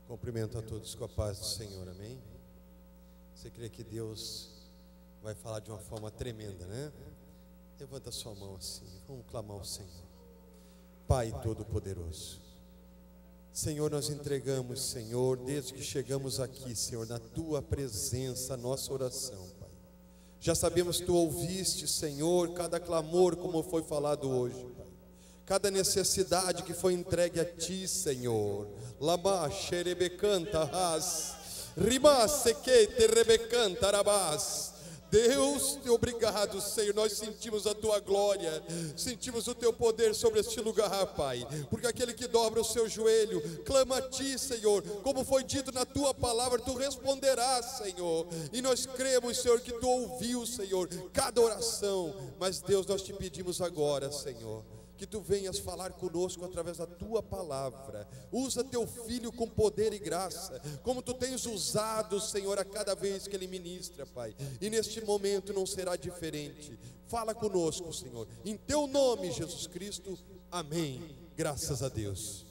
Cumprimento a todos com a paz do Senhor, amém? Você crê que Deus vai falar de uma forma tremenda, né? Levanta a sua mão assim, vamos clamar ao Senhor. Pai Todo-Poderoso, Senhor, nós entregamos, Senhor, desde que chegamos aqui, Senhor, na Tua presença, a nossa oração, Pai. Já sabemos que Tu ouviste, Senhor, cada clamor como foi falado hoje, Pai. Cada necessidade que foi entregue a Ti, Senhor. Lama xerebecanta ras, riba sequete rebecanta rabás. Deus, obrigado, Senhor, nós sentimos a Tua glória, sentimos o Teu poder sobre este lugar, Pai, porque aquele que dobra o seu joelho, clama a Ti, Senhor, como foi dito na Tua palavra, Tu responderás, Senhor, e nós cremos, Senhor, que Tu ouviu, Senhor, cada oração, mas Deus, nós Te pedimos agora, Senhor, que Tu venhas falar conosco através da Tua palavra. Usa Teu Filho com poder e graça, como Tu tens usado, Senhor, a cada vez que Ele ministra, Pai. E neste momento não será diferente. Fala conosco, Senhor. Em Teu nome, Jesus Cristo. Amém. Graças a Deus.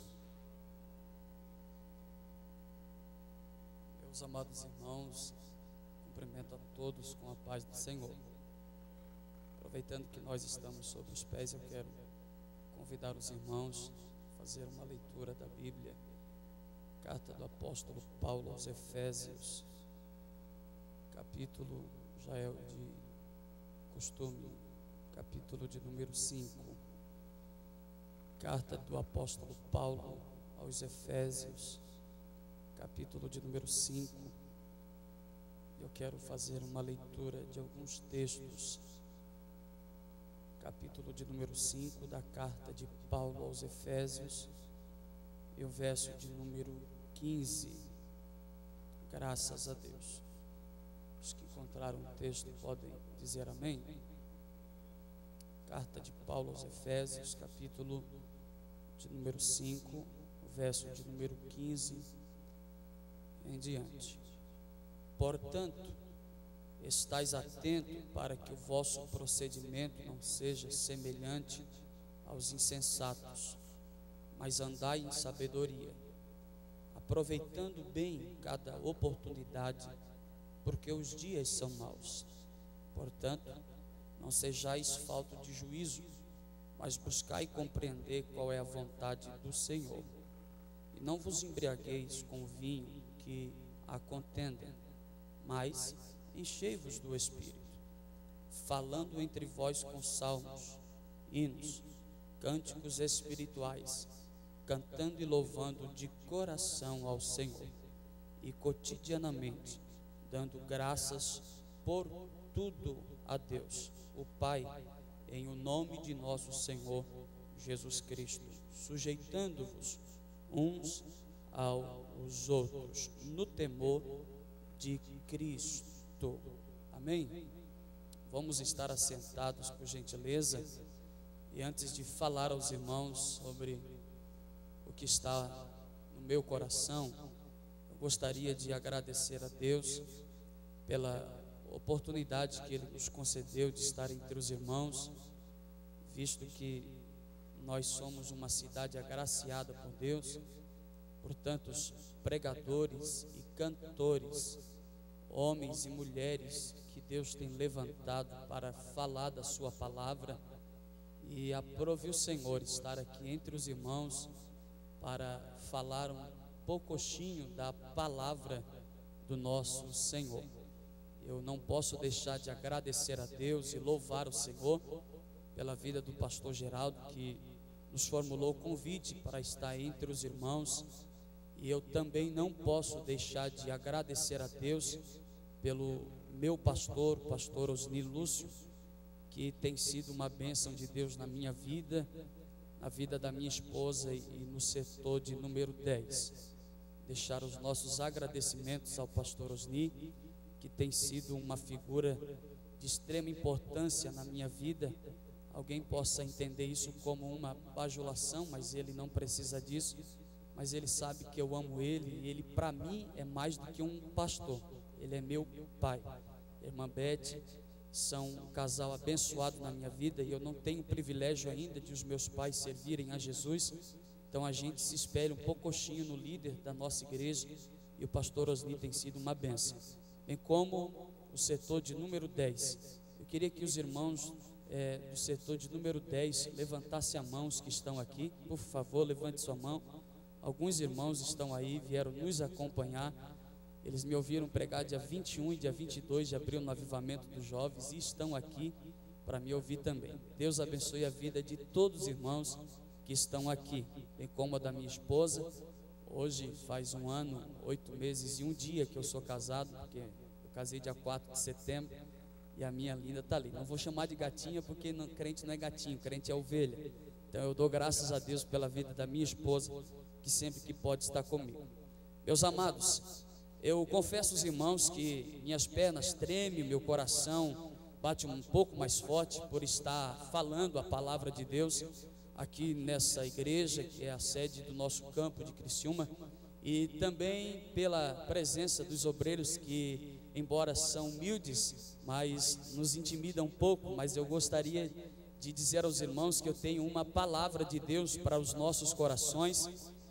Meus amados irmãos, cumprimento a todos com a paz do Senhor. Aproveitando que nós estamos sobre os pés, eu quero convidar os irmãos a fazer uma leitura da Bíblia, carta do apóstolo Paulo aos Efésios, capítulo, já é de costume, capítulo de número 5, carta do apóstolo Paulo aos Efésios, capítulo de número 5, eu quero fazer uma leitura de alguns textos, capítulo de número 5 da carta de Paulo aos Efésios, e o verso de número 15, graças a Deus. Os que encontraram o texto podem dizer amém. Carta de Paulo aos Efésios, capítulo de número 5, o verso de número 15 em diante. Portanto, estais atento para que o vosso procedimento não seja semelhante aos insensatos, mas andai em sabedoria, aproveitando bem cada oportunidade, porque os dias são maus. Portanto, não sejais falto de juízo, mas buscai compreender qual é a vontade do Senhor. E não vos embriagueis com vinho que há contenda, mas enchei-vos do Espírito, falando entre vós com salmos, hinos, cânticos espirituais, cantando e louvando de coração ao Senhor, e cotidianamente dando graças por tudo a Deus, o Pai, em o nome de nosso Senhor Jesus Cristo, sujeitando-vos uns aos outros no temor de Cristo. Amém? Vamos estar assentados, por gentileza. E antes de falar aos irmãos sobre o que está no meu coração, eu gostaria de agradecer a Deus pela oportunidade que Ele nos concedeu de estar entre os irmãos, visto que nós somos uma cidade agraciada por Deus, por tantos pregadores e cantores, homens e mulheres que Deus tem levantado para falar da sua palavra, e aprove o Senhor estar aqui entre os irmãos para falar um pouquinho da palavra do nosso Senhor. Eu não posso deixar de agradecer a Deus e louvar o Senhor pela vida do pastor Geraldo, que nos formulou o convite para estar entre os irmãos. E eu também não posso deixar de agradecer a Deus pelo meu pastor, pastor Osni Lúcio, que tem sido uma bênção de Deus na minha vida, na vida da minha esposa e no setor de número 10. Deixar os nossos agradecimentos ao pastor Osni, que tem sido uma figura de extrema importância na minha vida. Alguém possa entender isso como uma bajulação, mas ele não precisa disso. Mas ele sabe que eu amo ele, e ele para mim é mais do que um pastor, ele é meu pai. Irmã Beth são um casal abençoado na minha vida, e eu não tenho o privilégio ainda de os meus pais servirem a Jesus, Então a gente se espelha um pouquinho no líder da nossa igreja, e o pastor Osni tem sido uma bênção, bem como o setor de número 10. Eu queria que os irmãos do setor de número 10 levantassem a mão, os que estão aqui, por favor, levante sua mão. Alguns irmãos estão aí, vieram nos acompanhar. Eles me ouviram pregar dia 21 e dia 22 de abril no Avivamento dos Jovens, e estão aqui para me ouvir também. Deus abençoe a vida de todos os irmãos que estão aqui, bem como a da minha esposa. Hoje faz 1 ano, 8 meses e 1 dia que eu sou casado, porque eu casei dia 4 de setembro, e a minha linda está ali. Não vou chamar de gatinha, porque crente não é gatinho, crente é ovelha. Então eu dou graças a Deus pela vida da minha esposa, que sempre que pode estar comigo. Meus amados, eu confesso aos irmãos que minhas pernas tremem, meu coração bate um pouco mais forte por estar falando a palavra de Deus aqui nessa igreja, que é a sede do nosso campo de Criciúma, e também pela presença dos obreiros que, embora são humildes, mas nos intimidam um pouco. Mas eu gostaria de dizer aos irmãos que eu tenho uma palavra de Deus para os nossos corações.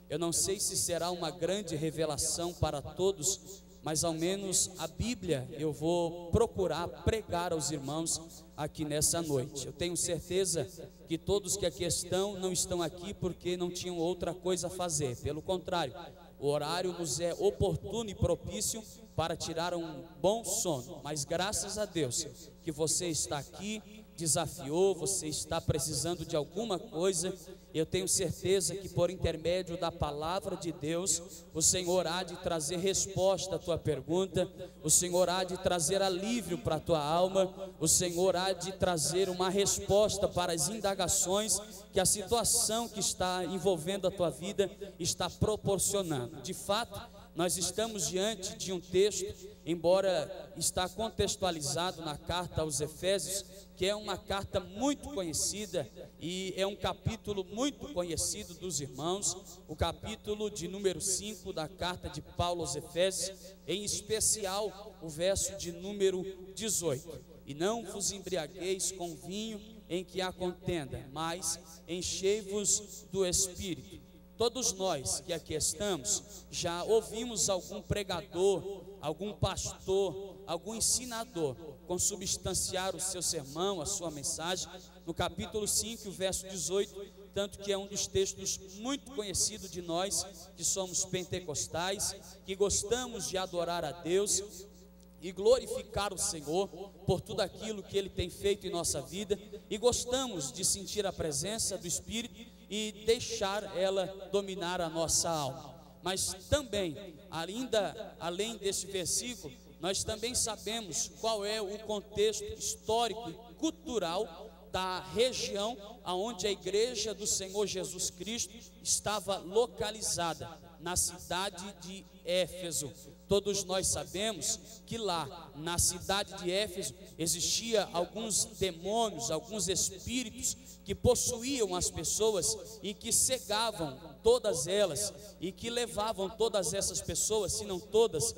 Eu não sei se será uma grande revelação para todos, mas ao menos a Bíblia eu vou procurar pregar aos irmãos aqui nessa noite. Eu tenho certeza que todos que aqui estão não estão aqui porque não tinham outra coisa a fazer. Pelo contrário, o horário nos é oportuno e propício para tirar um bom sono. Mas graças a Deus que você está aqui, desafiou, você está precisando de alguma coisa. Eu tenho certeza que por intermédio da palavra de Deus, o Senhor há de trazer resposta à tua pergunta, o Senhor há de trazer alívio para a tua alma, o Senhor há de trazer uma resposta para as indagações que a situação que está envolvendo a tua vida está proporcionando. De fato, nós estamos diante de um texto, embora está contextualizado na carta aos Efésios, que é uma carta muito conhecida e é um capítulo muito conhecido dos irmãos, o capítulo de número 5 da carta de Paulo aos Efésios, em especial o verso de número 18. E não vos embriagueis com vinho em que há contenda, mas enchei-vos do Espírito. Todos nós que aqui estamos já ouvimos algum pregador, algum pastor, algum ensinador consubstanciar o seu sermão, a sua mensagem, no capítulo 5, verso 18, tanto que é um dos textos muito conhecidos de nós que somos pentecostais, que gostamos de adorar a Deus e glorificar o Senhor por tudo aquilo que Ele tem feito em nossa vida, e gostamos de sentir a presença do Espírito e deixar ela dominar a nossa alma. Mas também, ainda além desse versículo, nós também sabemos qual é o contexto histórico e cultural da região aonde a igreja do Senhor Jesus Cristo estava localizada, na cidade de Éfeso. Todos nós sabemos que lá, na cidade de Éfeso, existia alguns demônios, alguns espíritos que possuíam as pessoas e que cegavam todas elas, e que levavam todas essas pessoas, se não todas,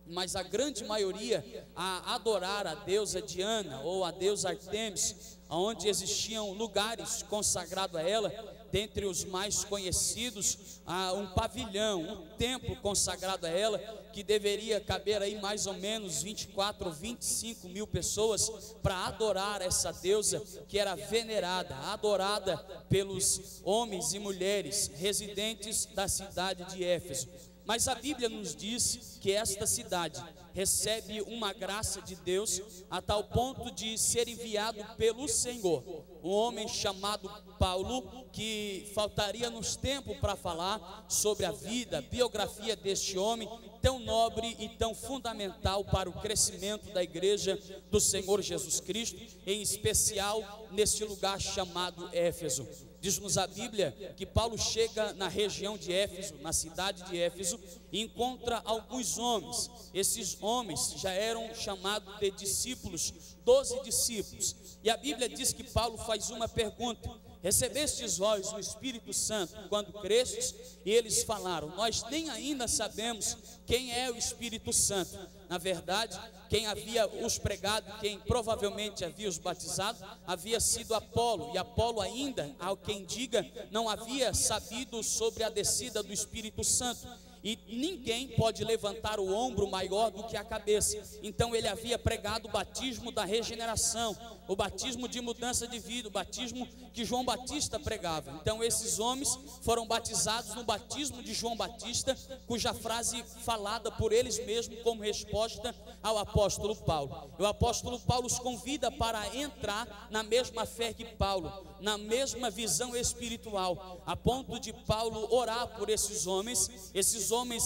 mas a grande maioria, a adorar a deusa Diana ou a deusa Artemis, onde existiam lugares consagrados a ela. Dentre os mais conhecidos, há um pavilhão, um templo consagrado a ela, que deveria caber aí mais ou menos 24 ou 25 mil pessoas para adorar essa deusa que era venerada, adorada pelos homens e mulheres residentes da cidade de Éfeso. Mas a Bíblia nos diz que esta cidade recebe uma graça de Deus a tal ponto de ser enviado pelo Senhor um homem chamado Paulo, que faltaria-nos tempo para falar sobre a vida, a biografia deste homem tão nobre e tão fundamental para o crescimento da igreja do Senhor Jesus Cristo, em especial neste lugar chamado Éfeso. Diz-nos a Bíblia que Paulo chega na região de Éfeso, na cidade de Éfeso, e encontra alguns homens. Esses homens já eram chamados de discípulos, 12 discípulos. E a Bíblia diz que Paulo faz uma pergunta: recebestes vós o Espírito Santo quando crestes? E eles falaram: nós nem ainda sabemos quem é o Espírito Santo. Na verdade, quem havia os pregado, quem provavelmente havia os batizado, havia sido Apolo. E Apolo ainda, ao quem diga, não havia sabido sobre a descida do Espírito Santo. E ninguém pode levantar o ombro maior do que a cabeça. Então ele havia pregado o batismo da regeneração, o batismo de mudança de vida, o batismo que João Batista pregava. Então esses homens foram batizados no batismo de João Batista, cuja frase falada por eles mesmos como resposta ao apóstolo Paulo. O apóstolo Paulo os convida para entrar na mesma fé que Paulo, na mesma visão espiritual, a ponto de Paulo orar por esses homens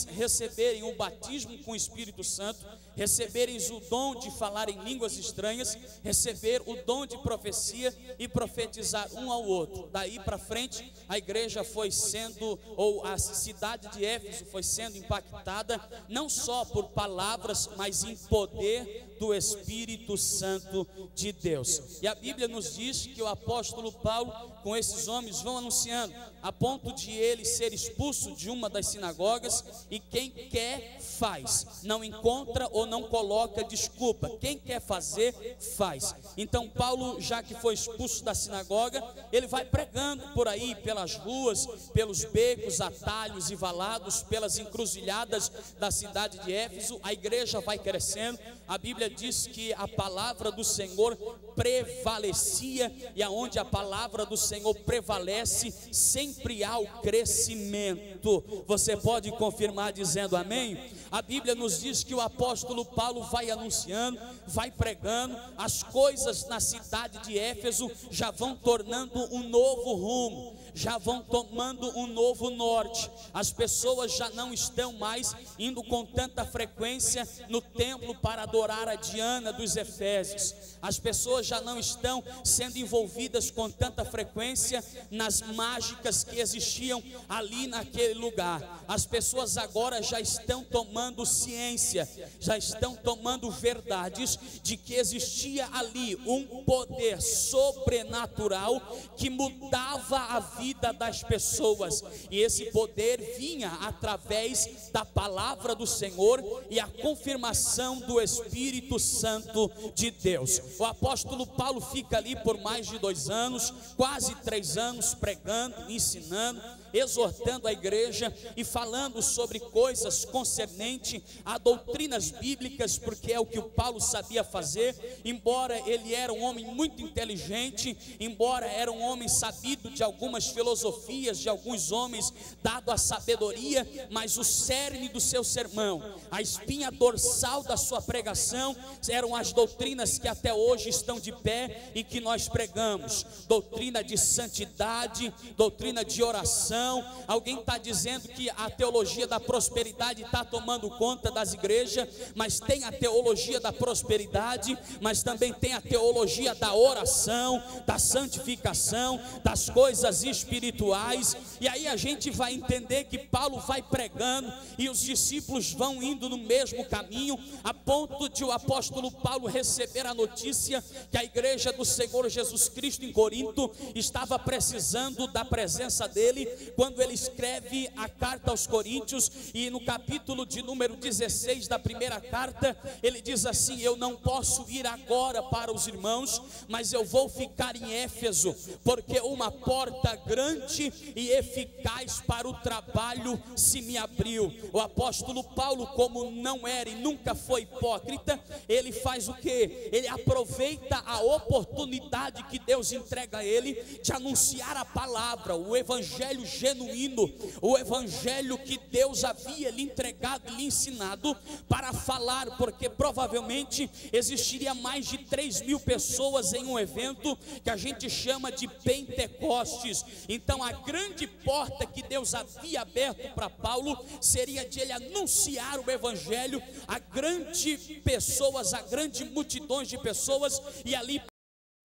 receberem o batismo com o Espírito Santo, receberem o dom de falar em línguas estranhas, receber o dom de profecia e profetizar um ao outro. Daí para frente, a igreja foi sendo, ou a cidade de Éfeso foi sendo impactada, não só por palavras, mas em poder do Espírito Santo de Deus. E a Bíblia nos diz que o apóstolo Paulo, com esses homens, vão anunciando, a ponto de ele ser expulso de uma das sinagogas, e quem quer faz, não encontra ou não coloca desculpa, quem quer fazer, faz. Então Paulo, já que foi expulso da sinagoga, ele vai pregando por aí, pelas ruas, pelos becos, atalhos e valados, pelas encruzilhadas da cidade de Éfeso. A igreja vai crescendo. A Bíblia diz que a palavra do Senhor prevalecia, e aonde a palavra do Senhor prevalece, sempre há o crescimento. Você pode confirmar dizendo amém? A Bíblia nos diz que o apóstolo Paulo vai anunciando, vai pregando, as coisas na cidade de Éfeso já vão tornando um novo rumo, já vão tomando um novo norte. As pessoas já não estão mais indo com tanta frequência no templo para adorar a Diana dos Efésios. As pessoas já não estão sendo envolvidas com tanta frequência nas mágicas que existiam ali naquele lugar. As pessoas agora já estão tomando ciência, já estão tomando verdades de que existia ali um poder sobrenatural que mudava a vida das pessoas, e esse poder vinha através da palavra do Senhor e a confirmação do Espírito Santo de Deus. O apóstolo Paulo fica ali por mais de 2 anos, quase 3 anos, pregando, ensinando, exortando a igreja e falando sobre coisas concernentes a doutrinas bíblicas, porque é o que o Paulo sabia fazer. Embora ele era um homem muito inteligente, embora era um homem sabido de algumas filosofias, de alguns homens dado à sabedoria, mas o cerne do seu sermão, a espinha dorsal da sua pregação, eram as doutrinas que até hoje estão de pé e que nós pregamos: doutrina de santidade, doutrina de oração. Alguém está dizendo que a teologia da prosperidade está tomando conta das igrejas, mas tem a teologia da prosperidade, mas também tem a teologia da oração, da santificação, das coisas espirituais. E aí a gente vai entender que Paulo vai pregando e os discípulos vão indo no mesmo caminho, a ponto de o apóstolo Paulo receber a notícia que a igreja do Senhor Jesus Cristo em Corinto estava precisando da presença dele, quando ele escreve a carta aos Coríntios, e no capítulo de número 16 da primeira carta, ele diz assim: eu não posso ir agora para os irmãos, mas eu vou ficar em Éfeso, porque uma porta grande e eficaz para o trabalho se me abriu. O apóstolo Paulo, como não era e nunca foi hipócrita, ele faz o quê? Ele aproveita a oportunidade que Deus entrega a ele de anunciar a palavra, o evangelho genuíno, o evangelho que Deus havia lhe entregado e lhe ensinado para falar, porque provavelmente existiria mais de 3.000 pessoas em um evento que a gente chama de Pentecostes. Então a grande porta que Deus havia aberto para Paulo seria de ele anunciar o evangelho a grandes pessoas, a grandes multidões de pessoas, e ali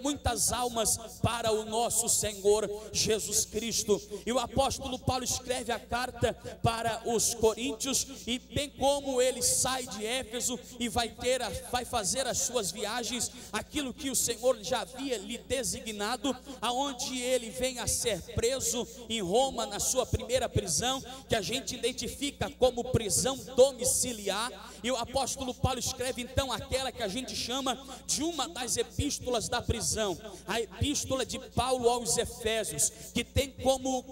muitas almas para o nosso Senhor Jesus Cristo. E o apóstolo Paulo escreve a carta para os coríntios, e bem como ele sai de Éfeso e vai fazer as suas viagens, aquilo que o Senhor já havia lhe designado, aonde ele vem a ser preso em Roma, na sua primeira prisão, que a gente identifica como prisão domiciliar. E o apóstolo Paulo escreve então aquela que a gente chama de uma das epístolas da prisão, a epístola de Paulo aos Efésios, que tem como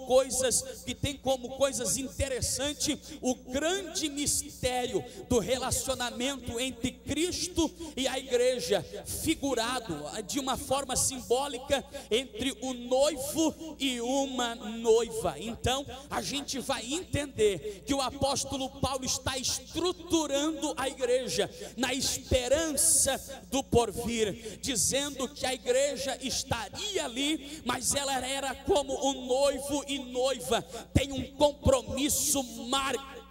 coisas interessantes o grande mistério do relacionamento entre Cristo e a igreja, figurado de uma forma simbólica entre o noivo e uma noiva. Então a gente vai entender que o apóstolo Paulo está estruturando a igreja na esperança do porvir, dizendo que a igreja estaria ali, mas ela era como um noivo e noiva, tem um compromisso marcado.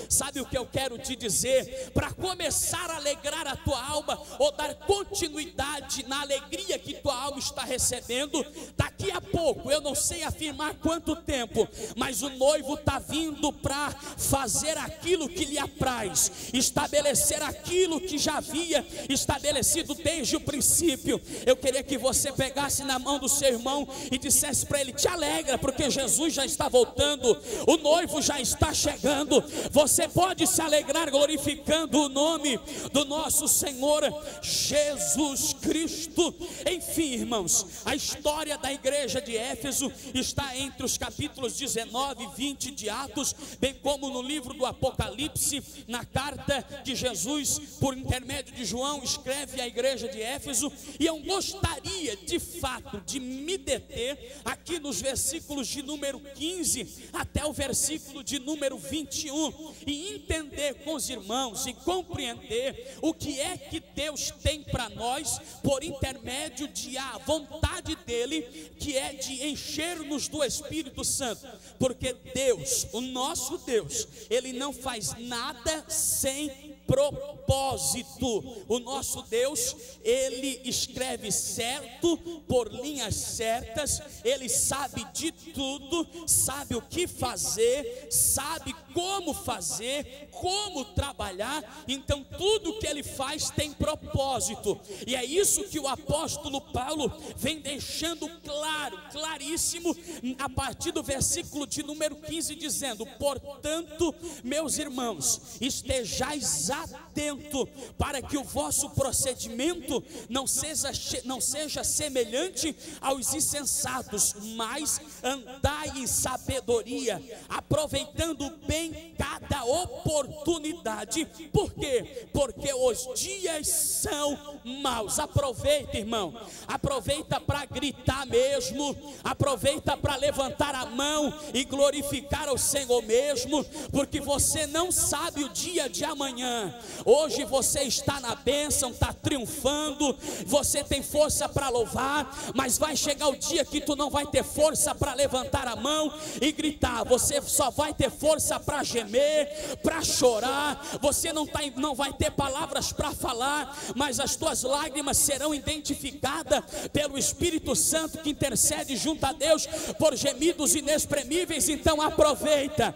Sabe o que eu quero te dizer? Para começar a alegrar a tua alma, ou dar continuidade na alegria que tua alma está recebendo, daqui a pouco, eu não sei afirmar quanto tempo, mas o noivo está vindo para fazer aquilo que lhe apraz, estabelecer aquilo que já havia estabelecido desde o princípio. Eu queria que você pegasse na mão do seu irmão e dissesse para ele: te alegra, porque Jesus já está voltando, o noivo já está chegando. Você pode se alegrar glorificando o nome do nosso Senhor Jesus Cristo. Enfim, irmãos, a história da igreja de Éfeso está entre os capítulos 19 e 20 de Atos, bem como no livro do Apocalipse, na carta que Jesus, por intermédio de João, escreve à igreja de Éfeso. E eu gostaria de fato de me deter aqui nos versículos de número 15 até o versículo de número 21, e entender com os irmãos e compreender o que é que Deus tem para nós por intermédio de a vontade dele, que é de encher-nos do Espírito Santo, porque Deus, o nosso Deus, ele não faz nada sem propósito. O nosso Deus, ele escreve certo por linhas certas, ele sabe de tudo, sabe o que fazer, sabe como fazer, como trabalhar. Então tudo que ele faz tem propósito, e é isso que o apóstolo Paulo vem deixando claro, claríssimo, a partir do versículo de número 15, dizendo: portanto, meus irmãos, estejais atento para que o vosso procedimento não seja semelhante aos insensatos, mas andai em sabedoria, aproveitando bem cada oportunidade. Por quê? Porque os dias são maus. Aproveita, irmão, aproveita para gritar mesmo, aproveita para levantar a mão e glorificar ao Senhor mesmo, porque você não sabe o dia de amanhã. Hoje você está na bênção, está triunfando, você tem força para louvar, mas vai chegar o dia que tu não vai ter força para levantar a mão e gritar. Você só vai ter força para gemer, para chorar. Você não vai ter palavras para falar, mas as tuas lágrimas serão identificadas pelo Espírito Santo, que intercede junto a Deus por gemidos inexprimíveis. Então aproveita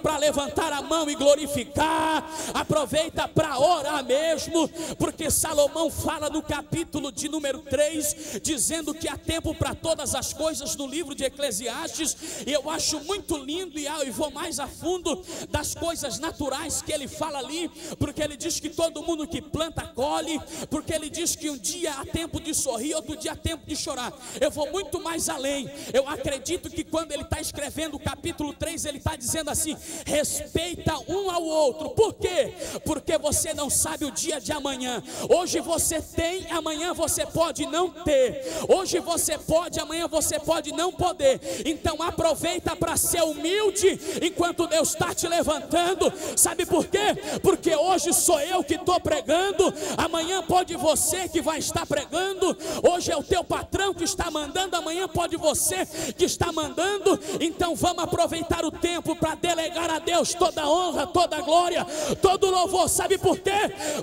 para levantar a mão e glorificar, aproveita para orar mesmo, porque Salomão fala no capítulo de número 3, dizendo que há tempo para todas as coisas, no livro de Eclesiastes. E eu acho muito lindo, e vou mais a fundo das coisas naturais que ele fala ali, porque ele diz que todo mundo que planta colhe, porque ele diz que um dia há tempo de sorrir, outro dia há tempo de chorar. Eu vou muito mais além. Eu acredito que quando ele está escrevendo o capítulo 3, ele está dizendo assim: respeita um ao outro. Por quê? Porque você não sabe o dia de amanhã. Hoje você tem, amanhã você pode não ter. Hoje você pode, amanhã você pode não poder. Então aproveita para ser humilde enquanto Deus está te levantando. Sabe por quê? Porque hoje sou eu que estou pregando, amanhã pode você que vai estar pregando. Hoje é o teu patrão que está mandando, amanhã pode você que está mandando. Então vamos aproveitar o tempo para delegar a Deus toda a honra, toda a glória, todo o louvor. Sabe por quê?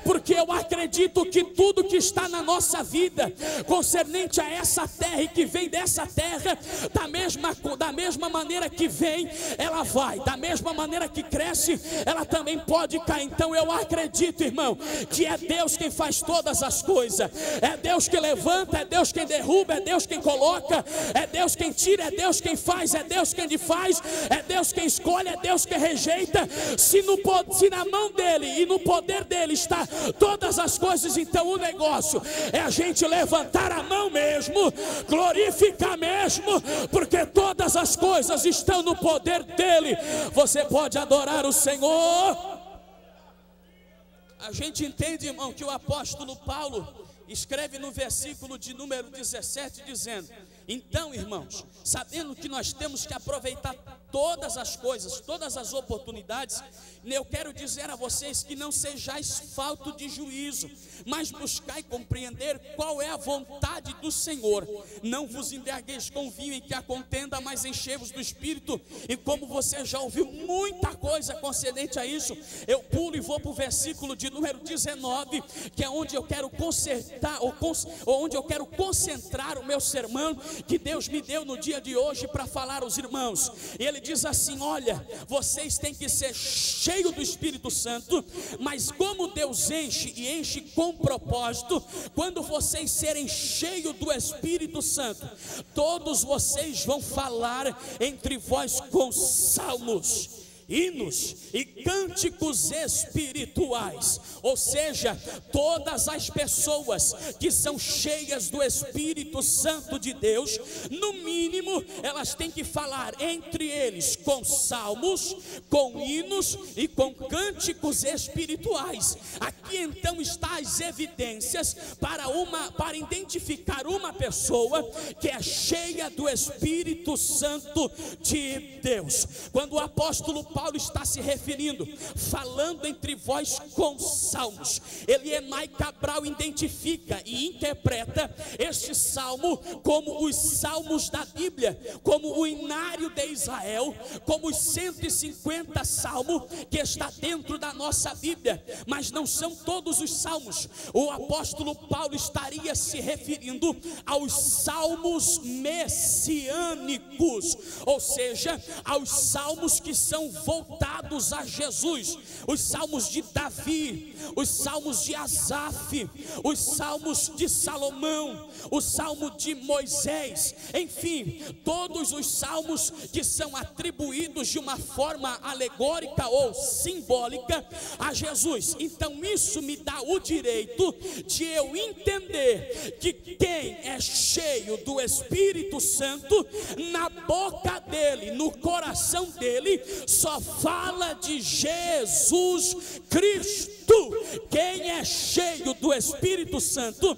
Porque eu acredito que tudo que está na nossa vida concernente a essa terra e que vem dessa terra, da mesma maneira que vem, ela vai, da mesma maneira que cresce, ela também pode cair. Então eu acredito, irmão, que é Deus quem faz todas as coisas, é Deus que levanta, é Deus quem derruba, é Deus quem coloca, é Deus quem tira, é Deus quem faz, é Deus quem desfaz, é Deus quem escolhe, é Deus quem rejeita. Se na mão dele e no poder dele está todas as coisas, então o negócio é a gente levantar a mão mesmo, glorificar mesmo, porque todas as coisas estão no poder dele. Você pode adorar o Senhor. A gente entende, irmão, que o apóstolo Paulo escreve no versículo de número 17, dizendo: então, irmãos, sabendo que nós temos que aproveitar todas as coisas, todas as oportunidades, eu quero dizer a vocês que não sejais falto de juízo, mas buscai compreender qual é a vontade do Senhor. Não vos embriagueis com vinho em que há contenda, mas enchei-vos do Espírito. E como você já ouviu muita coisa concedente a isso, eu pulo e vou para o versículo de número 19, que é onde eu quero consertar, ou onde eu quero concentrar o meu sermão que Deus me deu no dia de hoje para falar aos irmãos. E ele diz assim: olha, vocês têm que ser cheios do Espírito Santo, mas como Deus enche e enche com propósito, quando vocês serem cheios do Espírito Santo, todos vocês vão falar entre vós com salmos, hinos e cânticos espirituais. Ou seja, todas as pessoas que são cheias do Espírito Santo de Deus, no mínimo elas têm que falar entre eles com salmos, com hinos e com cânticos espirituais. Aqui então está as evidências para identificar uma pessoa que é cheia do Espírito Santo de Deus. Quando o apóstolo Paulo está se referindo, falando entre vós com salmos, Elienay Cabral identifica e interpreta este salmo como os salmos da Bíblia, como o inário de Israel, como os 150 salmos que está dentro da nossa Bíblia. Mas não são todos os salmos. O apóstolo Paulo estaria se referindo aos salmos messiânicos, ou seja, aos salmos que são voltados a Jesus, os salmos de Davi, os salmos de Asaf, os salmos de Salomão, o salmo de Moisés, enfim, todos os salmos que são atribuídos de uma forma alegórica ou simbólica a Jesus. Então isso me dá o direito de eu entender que quem é cheio do Espírito Santo, na boca dele, no coração dele, só fala de Jesus Cristo. Quem é cheio do Espírito Santo